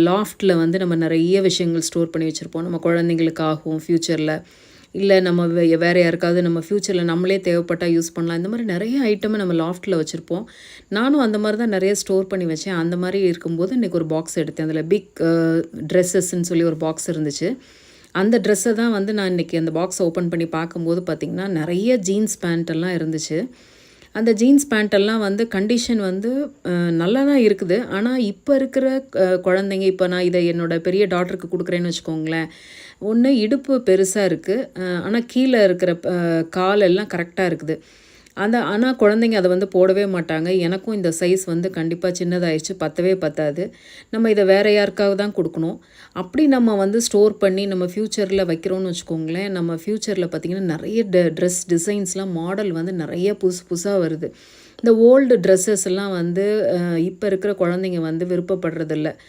லாஃப்ட்டில் வந்து நம்ம நிறைய விஷயங்கள் ஸ்டோர் பண்ணி வச்சுருப்போம். நம்ம குழந்தைங்களுக்காகவும் ஃப்யூச்சரில், இல்லை நம்ம வேறு யாருக்காவது நம்ம ஃப்யூச்சரில் நம்மளே தேவைப்பட்டால் யூஸ் பண்ணலாம். இந்த மாதிரி நிறைய ஐட்டமை நம்ம லாஃப்ட்டில் வச்சுருப்போம். நானும் அந்த மாதிரி தான் நிறைய ஸ்டோர் பண்ணி வச்சேன். அந்த மாதிரி இருக்கும்போது இன்றைக்கி ஒரு பாக்ஸ் எடுத்தேன். அதில் பிக் ட்ரெஸ்ஸஸ்ன்னு சொல்லி ஒரு பாக்ஸ் இருந்துச்சு. அந்த ட்ரெஸ்ஸை தான் வந்து நான் இன்றைக்கி அந்த பாக்ஸை ஓப்பன் பண்ணி பார்க்கும்போது பார்த்திங்கன்னா நிறைய ஜீன்ஸ் பேண்ட்டெல்லாம் இருந்துச்சு. அந்த ஜீன்ஸ் பேண்ட்டெல்லாம் வந்து கண்டிஷன் வந்து நல்லா தான் இருக்குது. ஆனால் இப்போ இருக்கிற குழந்தைங்க, இப்போ நான் இதை என்னோடய பெரிய டாட்டருக்கு கொடுக்குறேன்னு வச்சுக்கோங்களேன், ஒன்று இடுப்பு பெருசாக இருக்குது, ஆனால் கீழே இருக்கிற காலெல்லாம் கரெக்டாக இருக்குது. ஆனால் குழந்தைங்க அதை வந்து போடவே மாட்டாங்க. எனக்கும் இந்த சைஸ் வந்து கண்டிப்பாக சின்னதாகிடுச்சு, பத்தவே பத்தாது. நம்ம இதை வேறு யாருக்காக தான் கொடுக்கணும். அப்படி நம்ம வந்து ஸ்டோர் பண்ணி நம்ம ஃப்யூச்சரில் வைக்கிறோன்னு வச்சுக்கோங்களேன், நம்ம ஃப்யூச்சரில் பார்த்திங்கன்னா நிறைய ட்ரெஸ் டிசைன்ஸ்லாம் மாடல் வந்து நிறைய புதுசு புதுசாக வருது. இந்த ஓல்டு ட்ரெஸ்ஸஸ் எல்லாம் வந்து இப்போ இருக்கிற குழந்தைங்க வந்து விருப்பப்படுறதில்ல.